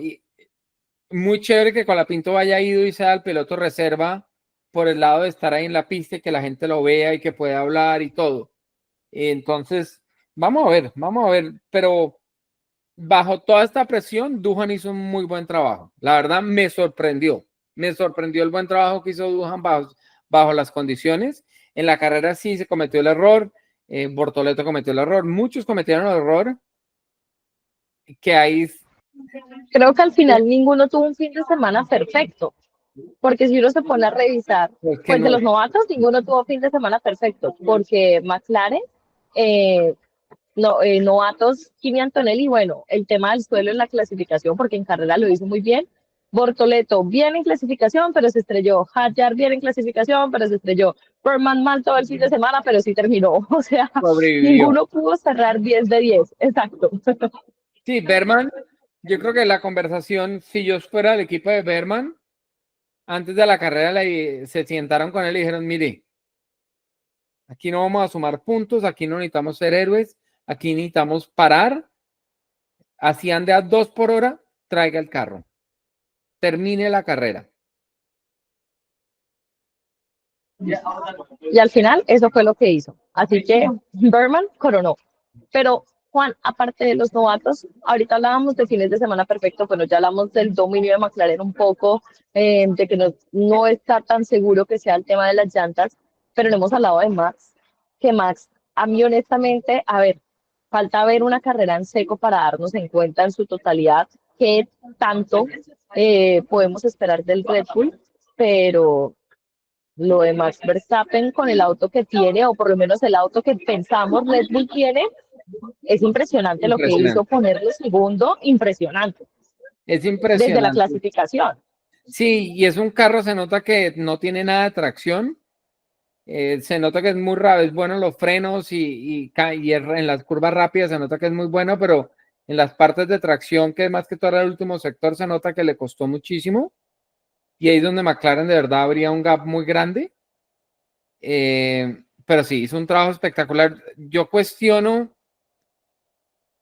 B: muy chévere que Colapinto haya ido y sea el piloto reserva por el lado de estar ahí en la pista y que la gente lo vea y que pueda hablar y todo. Entonces, vamos a ver, pero bajo toda esta presión, Dujan hizo un muy buen trabajo. La verdad, me sorprendió el buen trabajo que hizo Dujan bajo las condiciones. En la carrera sí se cometió el error, Bortoleto cometió el error, muchos cometieron el error, que ahí...
A: Creo que al final ninguno tuvo un fin de semana perfecto, porque si uno se pone a revisar,
B: Pues que
A: pues de
B: no,
A: los novatos ninguno tuvo fin de semana perfecto, porque McLaren, eh, no, novatos, Kimi Antonelli, bueno, el tema del suelo en la clasificación, porque en carrera lo hizo muy bien. Bortoleto bien en clasificación, pero se estrelló. Hadjar bien en clasificación, pero se estrelló. Berman mal todo el fin de semana, pero sí terminó. O sea,
B: sobrevivió.
A: ninguno pudo cerrar 10 de 10. Exacto.
B: Sí, Berman, yo creo que la conversación, si yo fuera el equipo de Berman, antes de la carrera se sientaron con él y dijeron, mire, aquí no vamos a sumar puntos, aquí no necesitamos ser héroes, aquí necesitamos parar, así ande a 2 por hora, traiga el carro, termine la carrera.
A: Y al final, eso fue lo que hizo. Así que Berman coronó. Pero, Juan, aparte de los novatos, ahorita hablábamos de fines de semana perfecto, bueno, ya hablamos del dominio de McLaren un poco, de que no está tan seguro que sea el tema de las llantas, pero no hemos hablado de Max, que Max, a mí honestamente, a ver, falta ver una carrera en seco para darnos en cuenta en su totalidad qué tanto podemos esperar del Red Bull, pero lo de Max Verstappen con el auto que tiene, o por lo menos el auto que pensamos Red Bull tiene, es impresionante lo que hizo
B: Impresionante.
A: ponerlo segundo, impresionante,
B: Es
A: desde la
B: impresionante.
A: clasificación.
B: Sí, y es un carro, se nota que no tiene nada de tracción, se nota que es muy rápido, es bueno en los frenos y en las curvas rápidas se nota que es muy bueno, pero en las partes de tracción, que es más que todo el último sector, se nota que le costó muchísimo. Y ahí es donde McLaren de verdad habría un gap muy grande. Pero sí, hizo un trabajo espectacular. Yo cuestiono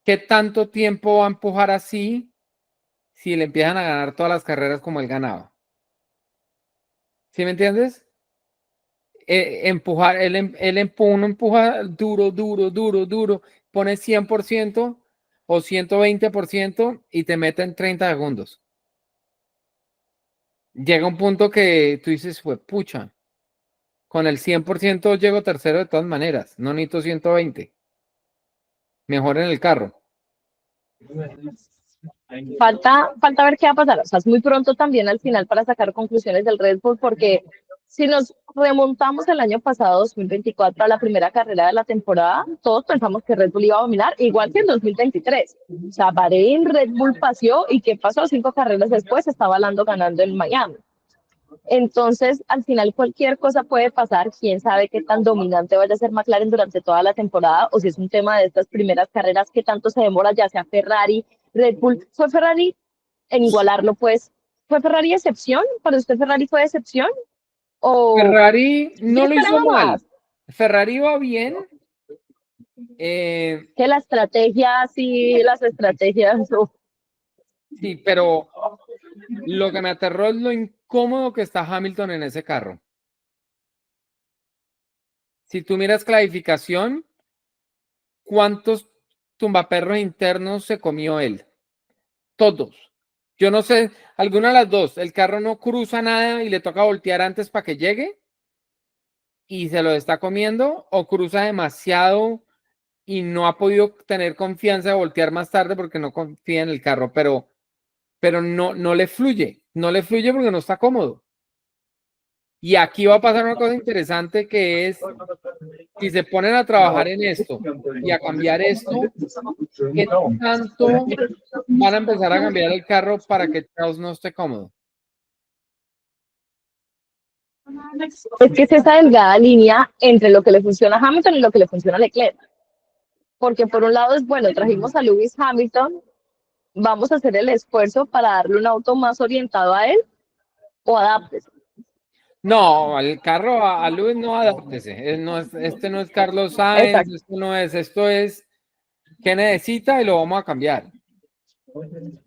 B: qué tanto tiempo va a empujar así si le empiezan a ganar todas las carreras como él ganaba. ¿Sí me entiendes? Empujar, uno empuja duro, duro, duro, duro, pone 100% o 120% y te mete en 30 segundos. Llega un punto que tú dices, fue pucha, con el 100% llego tercero de todas maneras, no necesito 120. Mejor en el carro.
A: Falta ver qué va a pasar. O sea, es muy pronto también al final para sacar conclusiones del Red Bull, porque Si nos remontamos el año pasado, 2024, a la primera carrera de la temporada, todos pensamos que Red Bull iba a dominar, igual que en 2023. O sea, Bahrein, Red Bull paseó y ¿qué pasó? 5 carreras después estaba Lando ganando en Miami. Entonces, al final cualquier cosa puede pasar. Quién sabe qué tan dominante vaya a ser McLaren durante toda la temporada o si es un tema de estas primeras carreras que tanto se demora, ya sea Ferrari, Red Bull. ¿Fue Ferrari en igualarlo, pues? ¿Fue Ferrari excepción? ¿Para usted Ferrari fue excepción? ¿O
B: Ferrari
A: sí
B: no lo hizo
A: esperaba
B: mal.
A: más?
B: Ferrari va bien.
A: Que la estrategia, sí, las estrategias. Uf.
B: Sí, pero lo que me aterró es lo incómodo que está Hamilton en ese carro. Si tú miras clasificación, ¿cuántos tumbaperros internos se comió él? Todos. Yo no sé, alguna de las dos. El carro no cruza nada y le toca voltear antes para que llegue y se lo está comiendo, o cruza demasiado y no ha podido tener confianza de voltear más tarde porque no confía en el carro, pero no le fluye, no le fluye porque no está cómodo. Y aquí va a pasar una cosa interesante que es, si se ponen a trabajar en esto y a cambiar esto, ¿qué tanto van a empezar a cambiar el carro para que Charles no esté cómodo?
A: Es que es esa delgada línea entre lo que le funciona a Hamilton y lo que le funciona a Leclerc. Porque por un lado es bueno, trajimos a Lewis Hamilton, vamos a hacer el esfuerzo para darle un auto más orientado a él o adaptes.
B: No, el carro a Lewis no adáptese. Este no es Carlos Sainz,
A: Exacto.
B: esto es qué necesita y lo vamos a cambiar.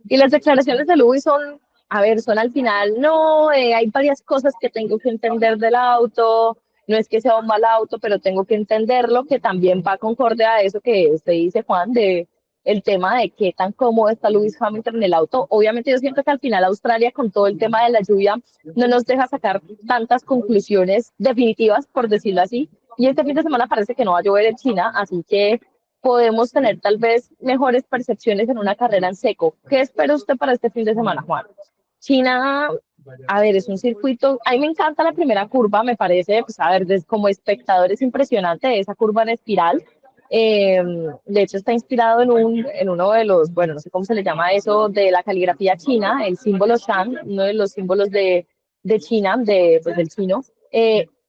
A: Y las declaraciones de Lewis son, a ver, son al final, no, hay varias cosas que tengo que entender del auto, no es que sea un mal auto, pero tengo que entenderlo, que también va concorde a eso que usted dice, Juan, de el tema de qué tan cómodo está Lewis Hamilton en el auto. Obviamente yo siento que al final Australia con todo el tema de la lluvia no nos deja sacar tantas conclusiones definitivas, por decirlo así, y este fin de semana parece que no va a llover en China, así que podemos tener tal vez mejores percepciones en una carrera en seco. ¿Qué espera usted para este fin de semana, Juan? China, a ver, es un circuito, a mí me encanta la primera curva, me parece, pues a ver, como espectador es impresionante esa curva en espiral. De hecho, está inspirado en uno de los, bueno, no sé cómo se le llama eso, de la caligrafía china, el símbolo Shan, uno de los símbolos de China, pues, del chino.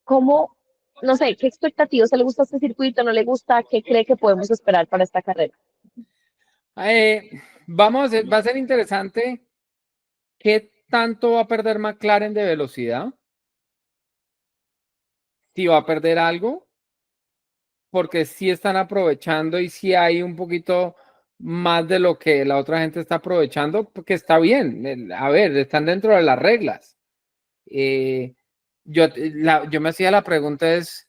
A: ¿Cómo, no sé, qué expectativas le gusta este circuito, no le gusta, qué cree que podemos esperar para esta carrera?
B: Va a ser interesante qué tanto va a perder McLaren de velocidad, si va a perder algo, porque sí están aprovechando y sí hay un poquito más de lo que la otra gente está aprovechando, porque está bien. A ver, están dentro de las reglas. Yo me hacía la pregunta es,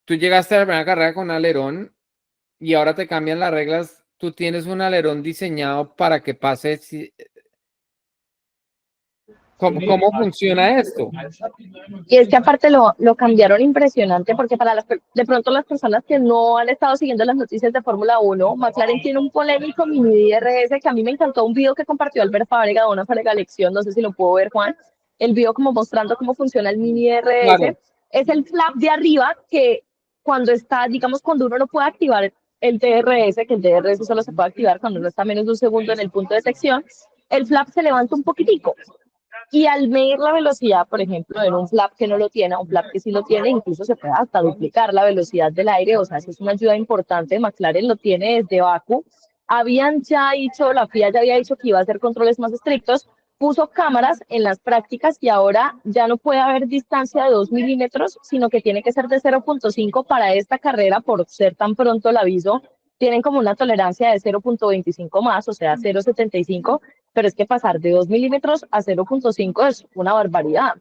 B: tú llegaste a la primera carrera con alerón y ahora te cambian las reglas, tú tienes un alerón diseñado para que pase. ¿Cómo funciona esto?
A: Y es que aparte lo cambiaron impresionante porque para de pronto las personas que no han estado siguiendo las noticias de Fórmula 1, McLaren tiene un polémico mini DRS que a mí me encantó, un video que compartió Albert Fábrega de una Fábrega Lección, no sé si lo puedo ver, Juan, el video como mostrando cómo funciona el mini
B: Claro.
A: DRS, es el flap de arriba que cuando está, digamos, cuando uno no puede activar el DRS, que el DRS solo se puede activar cuando uno está a menos de un segundo en el punto de detección, el flap se levanta un poquitico. Y al medir la velocidad, por ejemplo, en un flap que no lo tiene, un flap que sí lo tiene, incluso se puede hasta duplicar la velocidad del aire, o sea, eso es una ayuda importante. McLaren lo tiene desde Baku. Habían ya dicho, la FIA ya había dicho que iba a hacer controles más estrictos, puso cámaras en las prácticas y ahora ya no puede haber distancia de 2 milímetros, sino que tiene que ser de 0.5 para esta carrera, por ser tan pronto el aviso. Tienen como una tolerancia de 0.25 más, o sea, 0.75, pero es que pasar de 2 milímetros a 0.5 es una barbaridad.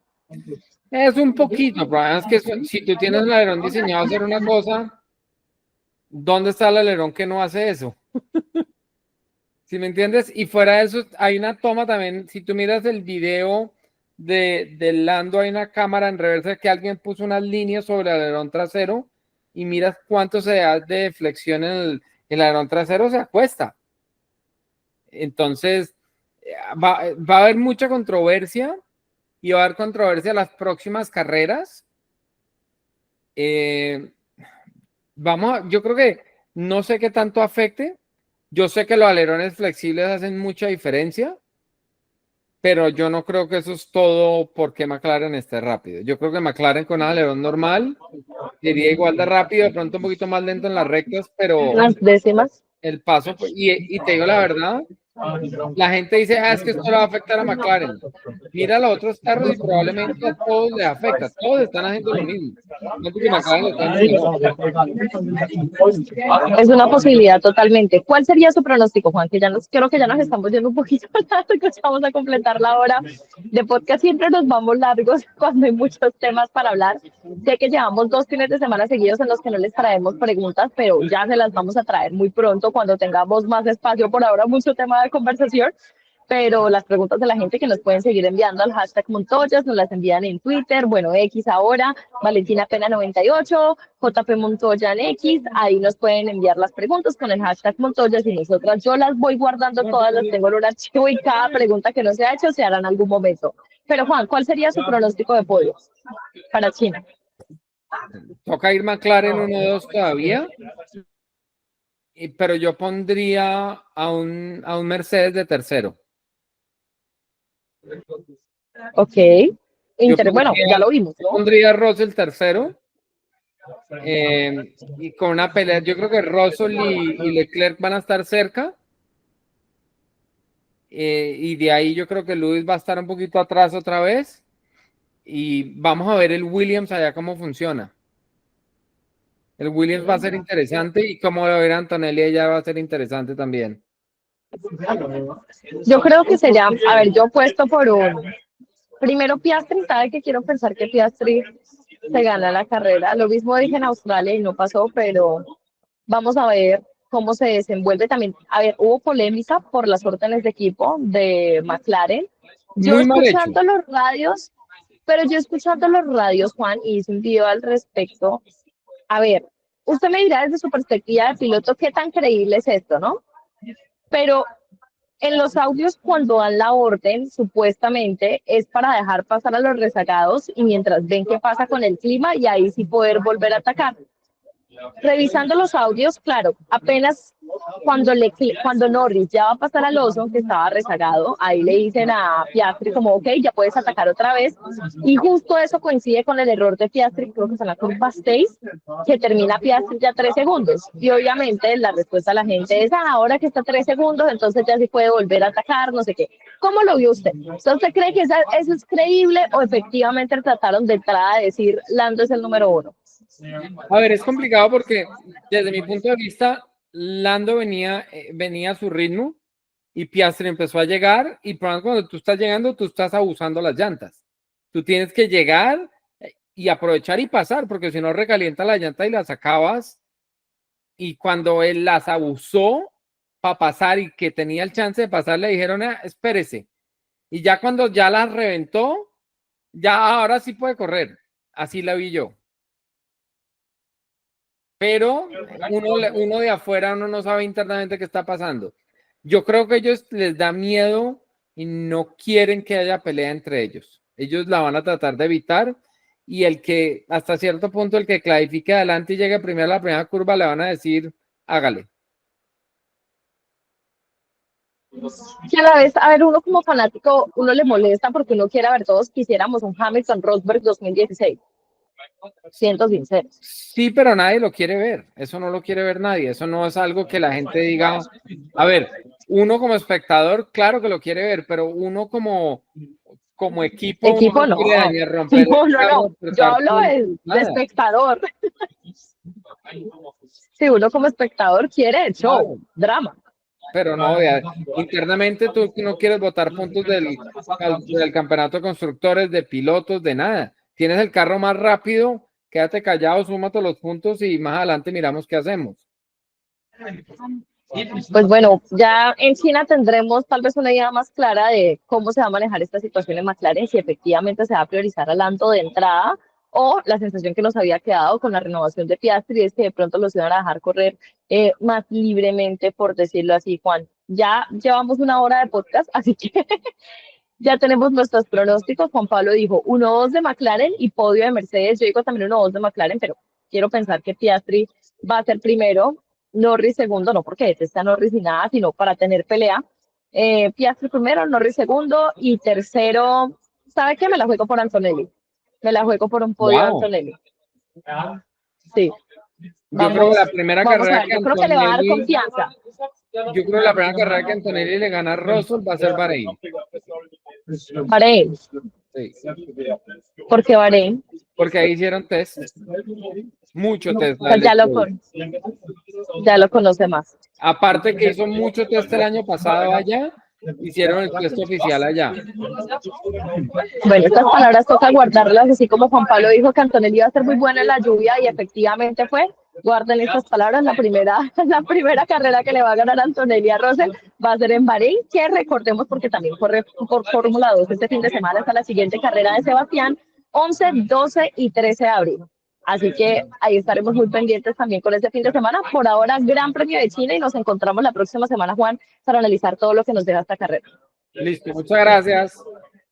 B: Es un poquito, pero es que si tú tienes el alerón diseñado a hacer una cosa, ¿dónde está el alerón que no hace eso? ¿Sí me entiendes? Y fuera de eso, hay una toma también, si tú miras el video de Lando, hay una cámara en reversa que alguien puso unas líneas sobre el alerón trasero y miras cuánto se da de flexión en el alerón trasero, se acuesta. Entonces, va a haber mucha controversia y va a haber controversia las próximas carreras. Yo creo que no sé qué tanto afecte. Yo sé que los alerones flexibles hacen mucha diferencia, pero yo no creo que eso es todo porque McLaren esté rápido. Yo creo que McLaren con alerón normal iría igual de rápido, de pronto un poquito más lento en las rectas, pero
A: Las décimas.
B: el paso, y te digo la verdad, la gente dice, es que esto le va a afectar a McLaren. Mira a los otros carros y probablemente a todos les afecta. Todos están haciendo lo mismo. No porque McLaren lo está haciendo mejor.
A: Es una posibilidad totalmente. ¿Cuál sería su pronóstico, Juan? Que creo que ya nos estamos yendo un poquito largos. Vamos a completar la hora de podcast. Siempre nos vamos largos cuando hay muchos temas para hablar. Sé que llevamos 2 fines de semana seguidos en los que no les traemos preguntas, pero ya se las vamos a traer muy pronto cuando tengamos más espacio. Por ahora, mucho tema de conversación. Pero las preguntas de la gente que nos pueden seguir enviando al hashtag Montoyas, nos las envían en Twitter, bueno, X ahora, Valentina Pena 98, JP Montoya en X, ahí nos pueden enviar las preguntas con el hashtag Montoyas y nosotras, yo las voy guardando todas, las tengo en un archivo y cada pregunta que no se ha hecho se hará en algún momento. Pero Juan, ¿cuál sería su pronóstico de podio para China?
B: Toca ir McLaren 1-2 todavía, pero yo pondría a un Mercedes de tercero.
A: Ok. Bueno, ya lo vimos, ¿no?
B: Pondría a Russell tercero. Y con una pelea, yo creo que Russell y Leclerc van a estar cerca. Y de ahí yo creo que Lewis va a estar un poquito atrás otra vez. Y vamos a ver el Williams allá cómo funciona. El Williams va a ser interesante y como lo verá Antonelli allá va a ser interesante también.
A: Yo creo que sería, a ver, yo puesto por primero Piastri, sabe que quiero pensar que Piastri se gana la carrera. Lo mismo dije en Australia y no pasó, pero vamos a ver cómo se desenvuelve también. A ver, hubo polémica por las órdenes de equipo de McLaren. Yo escuchando los radios, Juan, y hice un video al respecto. A ver, usted me dirá desde su perspectiva de piloto qué tan creíble es esto, ¿no? Pero en los audios cuando dan la orden, supuestamente es para dejar pasar a los rezagados y mientras ven qué pasa con el clima y ahí sí poder volver a atacar. Revisando los audios, claro, apenas cuando Norris ya va a pasar al Oso, que estaba rezagado, ahí le dicen a Piastri como, ok, ya puedes atacar otra vez, y justo eso coincide con el error de Piastri, creo que es en la curva 6, que termina Piastri ya 3 segundos, y obviamente la respuesta a la gente es, ahora que está 3 segundos, entonces ya sí puede volver a atacar, no sé qué. ¿Cómo lo vio usted? ¿Usted cree que eso es creíble o efectivamente trataron de entrada de decir Lando es el número 1?
B: A ver, es complicado porque desde mi punto de vista, Lando venía a su ritmo y Piastri empezó a llegar y cuando tú estás llegando, tú estás abusando las llantas. Tú tienes que llegar y aprovechar y pasar porque si no recalienta la llanta y las acabas. Y cuando él las abusó para pasar y que tenía el chance de pasar, le dijeron, espérese. Y ya cuando ya las reventó, ya ahora sí puede correr. Así la vi yo. Pero uno de afuera, uno no sabe internamente qué está pasando. Yo creo que ellos les da miedo y no quieren que haya pelea entre ellos. Ellos la van a tratar de evitar y el que, hasta cierto punto, el que clasifique adelante y llegue primero a la primera curva, le van a decir, hágale.
A: Y a la vez, a ver, uno como fanático, uno le molesta porque uno quiere, a ver, todos quisiéramos un Hamilton-Rosberg 2016. Siento sincero.
B: Sí, pero nadie lo quiere ver. Eso no lo quiere ver nadie. Eso no es algo que la gente diga. A ver, uno como espectador, claro que lo quiere ver, pero uno como equipo
A: no.
B: Romper
A: no. Yo hablo de espectador. Si uno como espectador quiere show, drama.
B: Pero no, internamente tú no quieres votar puntos del campeonato de constructores, de pilotos, de nada. Tienes el carro más rápido, quédate callado, súmate los puntos y más adelante miramos qué hacemos.
A: Pues bueno, ya en China tendremos tal vez una idea más clara de cómo se va a manejar esta situación en McLaren, si efectivamente se va a priorizar a Lando de entrada o la sensación que nos había quedado con la renovación de Piastri es que de pronto los iban a dejar correr más libremente, por decirlo así, Juan. Ya llevamos 1 hora de podcast, así que Ya tenemos nuestros pronósticos. Juan Pablo dijo 1-2 de McLaren y podio de Mercedes. Yo digo también 1-2 de McLaren, pero quiero pensar que Piastri va a ser primero, Norris segundo, no porque detesta a Norris ni nada, sino para tener pelea. Piastri primero, Norris segundo y tercero, ¿sabe qué? Me la juego por Antonelli. Me la juego por un podio de
B: Wow.
A: Antonelli. Sí.
B: Yo creo que la primera
A: Vamos a
B: carrera
A: ver,
B: que
A: yo creo que le va a dar
B: Antonelli,
A: confianza.
B: yo creo que la primera carrera que Antonelli le gana a Russell va a ser Bahrein.
A: Bahrein.
B: Sí.
A: ¿Por qué Bahrein?
B: Porque ahí hicieron test. Mucho test.
A: O sea, ya lo conoce más.
B: Aparte que hizo mucho test el año pasado allá, hicieron el test oficial allá.
A: Bueno, estas palabras toca guardarlas, así como Juan Pablo dijo que Antonelli iba a ser muy bueno en la lluvia y efectivamente fue. Guarden estas palabras, la primera carrera que le va a ganar Antonelli a Russell va a ser en Bahrein, que recordemos porque también corre por Fórmula 2 este fin de semana hasta la siguiente carrera de Sebastián, 11, 12 y 13 de abril. Así que ahí estaremos muy pendientes también con este fin de semana. Por ahora, Gran Premio de China y nos encontramos la próxima semana, Juan, para analizar todo lo que nos deja esta carrera.
B: Listo, muchas gracias.